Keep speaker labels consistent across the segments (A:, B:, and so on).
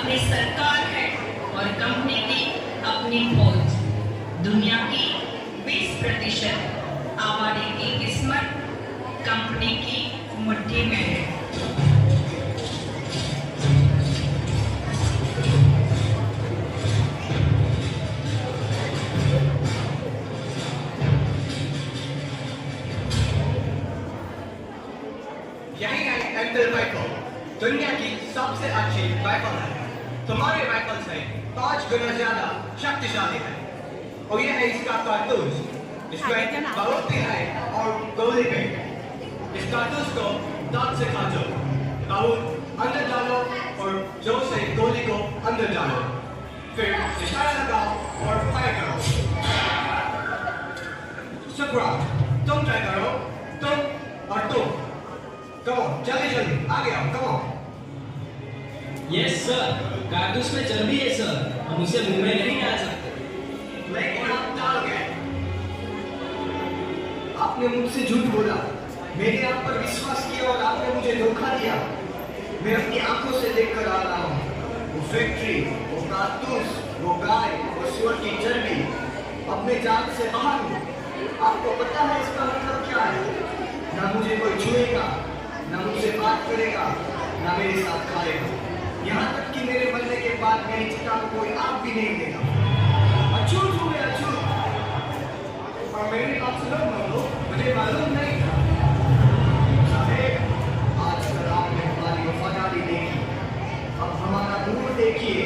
A: अपनी सरकार है और कंपनी की अपनी फौज। दुनिया की 20% आबादी की किस्मत कंपनी की मुट्ठी में है।
B: यही है एंटल राइफल, दुनिया की सबसे अच्छी राइफल है। तुम्हारे राइफल से 5 गुना ज्यादा शक्तिशाली है। और यह है इसका कारतूस, इसमें बारूद भी है और गोली भी। इस कारतूस को दांत से काटो, बारूद अंदर डालो और जोर से गोली को अंदर डालो, फिर इशारा लगाओ और फायर करो। सुब्रत, तुम ट्राई करो, तुम और तुम। कमो, जल्दी जल्दी आगे आओ, कमो।
C: यस सर, कारतूस में चर्बी है सर, हम उसे मुंह में नहीं डाल सकते।
B: लेकिन आप डाल गए। आपने मुझसे झूठ बोला, मैंने आप पर विश्वास किया और आपने मुझे धोखा दिया। मैं अपनी आंखों से देखकर आ रहा हूँ, वो फैक्ट्री, वो कारतूस, वो गाय, वो सुअर की चर्बी अपने जान से बाहर हूँ। आपको पता है इसका मतलब क्या है? ना मुझे कोई छुएगा, ना मुझसे बात करेगा, ना मेरे साथ खाएगा। यहाँ तक कि मेरे मरने के बाद मेरी चिता को कोई आग भी नहीं देगा। अछूत हूँ मैं, अछूत। और मेरी बात सुनो मरो, मुझे मालूम नहीं था। साहेब, आजकल आपने हमारी वफादारी देखी, अब हमारा नूर देखिए।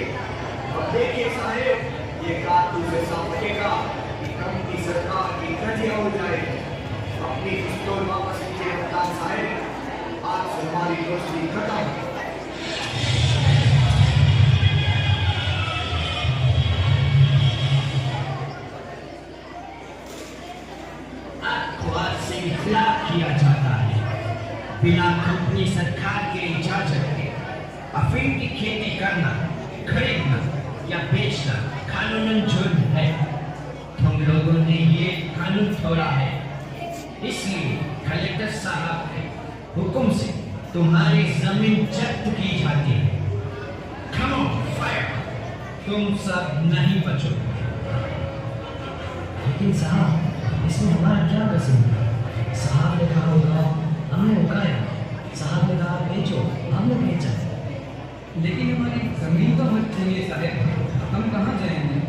B: अब देखिए साहेब, ये कारतूस ऐसा फटेगा कि कंपनी सरकार की धज्जियां उड़ जाएगी। अपनी पिस्तौल वापस लीजिए कप्तान साहेब, आज से हमारी दोस्ती खत्म।
C: अखबार से इखलाक किया जाता है बिना कंपनी सरकार के इजाजत के। अफीम की खेती करना, खरीदना या बेचना कानूनन जुर्म है। तुम लोगों ने ये कानून तोड़ा है, इसलिए कलेक्टर साहब के हुक्म से तुम्हारी जमीन जब्त की जाती है। Come on, fire! तुम सब नहीं बचोगे।
D: लेकिन साहब, इसमें हमारा क्या कसूर है? साहब ने कहा उगाओ, हमने उगाया। साहब ने कहा बेचो, हमने बेचा।
E: लेकिन हमारी जमीन तो मत चाहिए साहब, हम कहाँ जाएंगे?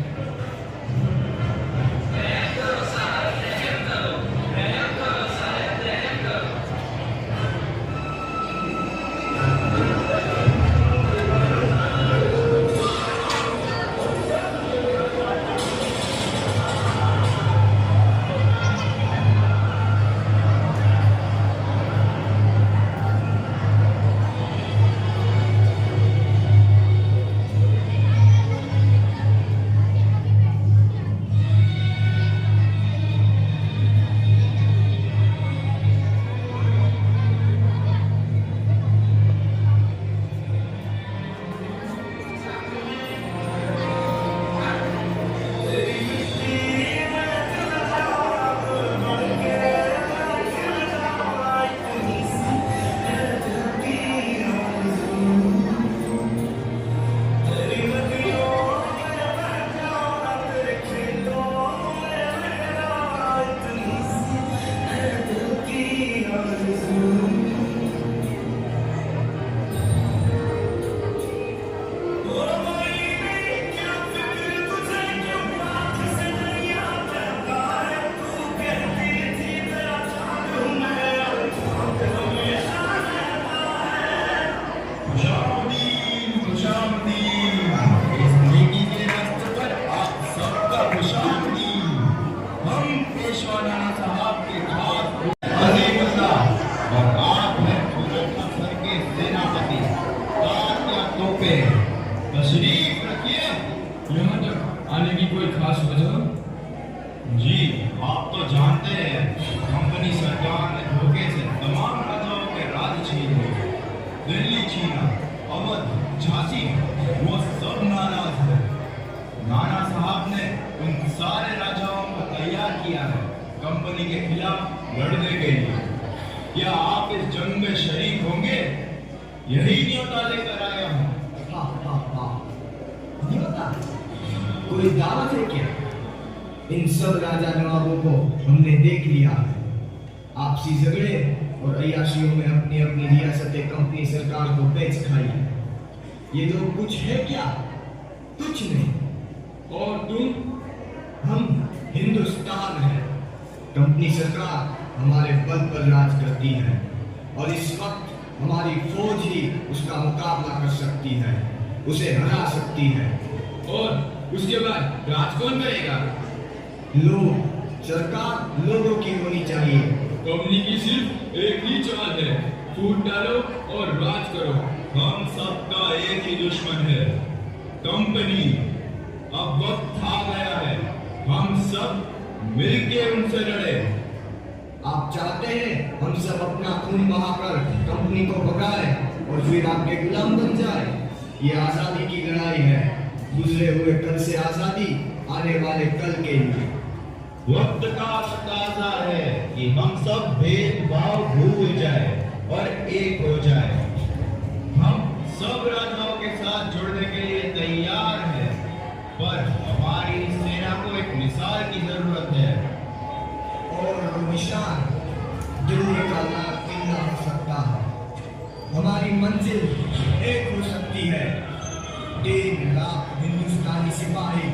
F: तशरीफ रखिए।
E: यहाँ तक आने की कोई खास वजह?
F: जी, आप तो जानते हैं कंपनी सरकार ने धोखे से तमाम राजाओं के राज छीन लिए। दिल्ली छीना, अवध, झांसी, वो सब नाराज है। नाना साहब ने उन सारे राजाओं को तैयार किया है कंपनी के खिलाफ लड़ने के लिए। क्या आप इस जंग में शरीक होंगे? यही न्योता लेकर आया हूँ।
B: हाँ हाँ हाँ, कोई दावत है क्या? इन सब राजा नवाबों को हमने देख लिया है। आपसी झगड़े और अय्याशियों में अपनी अपनी रियासतें कंपनी सरकार को बेच खाई है। ये लोग कुछ है क्या? कुछ नहीं।
F: और तुम?
B: हम हिंदुस्तान हैं। कंपनी सरकार हमारे बल पर राज करती है और इस वक्त हमारी फौज ही उसका मुकाबला कर सकती है, उसे हरा सकती है।
F: और उसके बाद राज कौन करेगा?
B: लोग, सरकार लोगों की होनी चाहिए।
F: कंपनी की सिर्फ एक ही चाल है, फूट डालो और राज करो। हम सबका एक ही दुश्मन है, कंपनी। अब वक्त आ गया है, हम सब मिलके उनसे लड़े।
B: आप चाहते हैं हम सब अपना खून बहाकर कंपनी को भगाएं और फिर आपके गुलाम बन जाए? ये आजादी की लड़ाई है, गुजरे हुए कल से आजादी, आने वाले कल के लिए।
F: वक्त का तकाजा है कि हम सब भेदभाव भूल जाए और एक हो जाए। हम सब राजाओं के साथ जुड़ने के लिए तैयार हैं, पर हमारी सेना को एक मिसाल की जरूरत है।
B: और वो निशान दिल्ली का लाल किला हो सकता है। हमारी मंजिल एक हो सकती है, 3 लाख हिंदुस्तानी सिपाही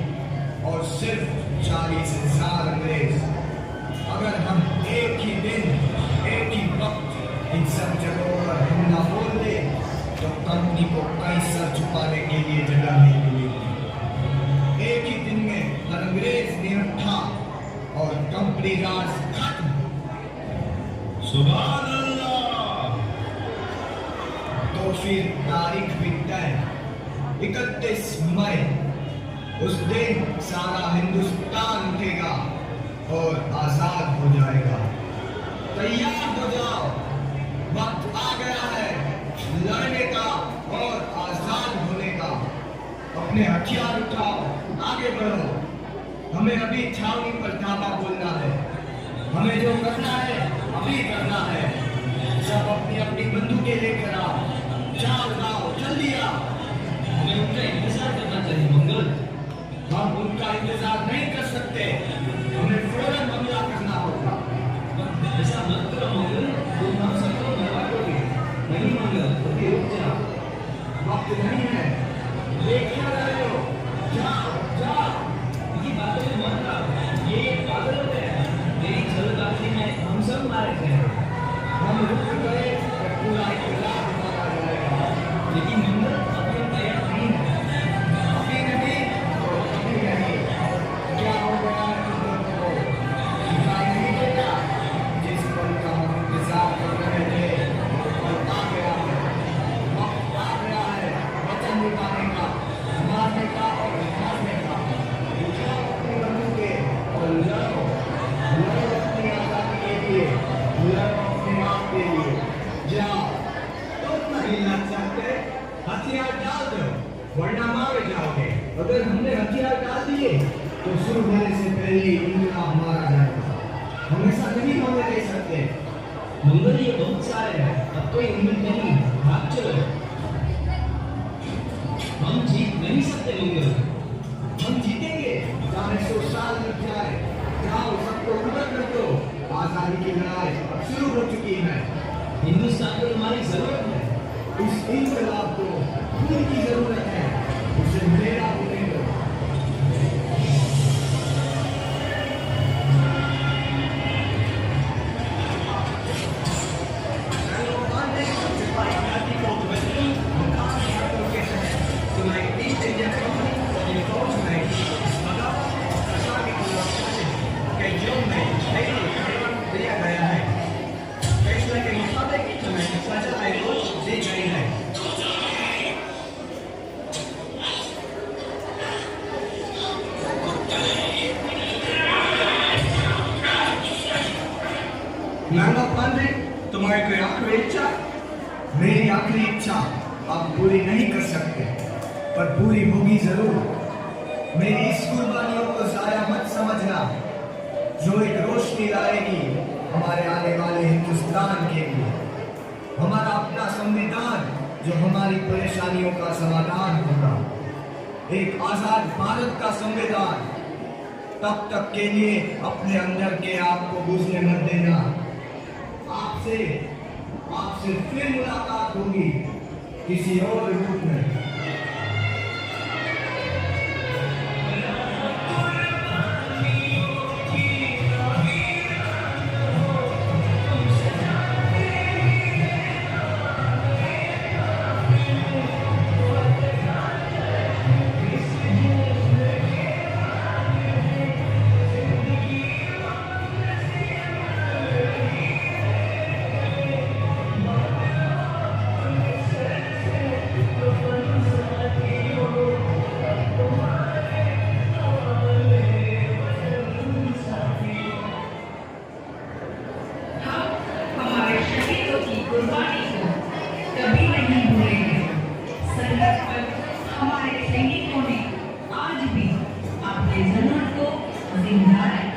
B: और सिर्फ 40,000 अंग्रेज। अगर हम एक ही दिन, एक ही वक्त इन सब जगहों पर हमला बोल दे तो कंपनी को कई सर छुपाने के लिए जगह नहीं मिलेगी। एक ही दिन में हर अंग्रेज निहत्था और कंपनी राज खत्म।
F: सुभान अल्लाह।
B: तो फिर तारीख भी तय, 31 मई। उस दिन सारा हिंदुस्तान उठेगा और आजाद हो जाएगा। तैयार हो जाओ, वक्त आ गया है लड़ने का और आजाद होने का। अपने हथियार उठाओ, आगे बढ़ो। हमें अभी छावनी पर धावा बोलना है। हमें जो करना है अभी करना है। सब अपनी अपनी बंदूकें लेकर आओ, जाओ जल्दी आओ।
D: हमें उनका इंतजार करना चाहिए मंगल।
B: हम उनका इंतजार नहीं कर सकते, हमें फौरन हमला करना होगा।
D: ऐसा मत करो मंगल, तुम हम सबको मरवा दोगे। नहीं मंगल, अभी रुक जाओ।
B: वक्त नहीं है, देख क्या रहे हो? जाओ जाओ।
D: ये बातों में मत आओ, ये पागल हो गया। मेरी जल्दबाजी में हम सब मारे गए।
B: हम रुक गए तो पूरा इख्तिलाफ मारा जाएगा।
D: लेकिन मंगल अब हम तैयार नहीं है।
B: अभी नहीं तो कभी नहीं। क्या हो गया है तुम लोगों को? दिखाई नहीं देता? जिस पल का हम इंतजार कर रहे थे वो पल आ गया है। वक्त आ गया है वचन निभाने का, मारने का और मारने का। उठाओ अपनी बंदूकें और लड़ो, लड़ो अपनी आजादी के लिए, लड़ो अपने आप के लिए। जाओ। तुम नहीं लड़ सकते, हथियार डाल दो वरना मारे जाओगे। अगर हमने हथियार डाल दिए तो शुरू होने से पहले ही इनकलाब मारा जाएगा। हम ऐसा नहीं होने दे सकते।
D: मंगल ये बहुत सारे हैं, अब कोई उम्मीद नहीं, भाग चलो। हम जीत नहीं सकते मंगल।
B: हम जीतेंगे, चाहे 100 साल लग जाए। जाओ सबको खबर कर दो, आजादी की लड़ाई अब शुरू हो चुकी है।
D: हिंदुस्तान को हमारी जरूरत है।
B: इस इनकलाब को खून की जरूरत है, उसे मेरा होने दो। नाना पांडे, तुम्हारी कोई आखिरी इच्छा? मेरी आखिरी इच्छा आप पूरी नहीं कर सकते, पर पूरी होगी जरूर। मेरी इस कुर्बानियों को जाया मत समझना, जो एक रोशनी लाएगी हमारे आने वाले हिंदुस्तान के लिए। हमारा अपना संविधान जो हमारी परेशानियों का समाधान होगा। एक आजाद भारत का संविधान, तब तक के लिए अपने अंदर के आग को बुझने मत देना। आपसे फिर मुलाकात होगी किसी और रूप में।
A: कुर्बानी को कभी नहीं भूलेंगे। संकट पर हमारे सैनिकों ने आज भी अपने जरूरत को जिंदा रखा।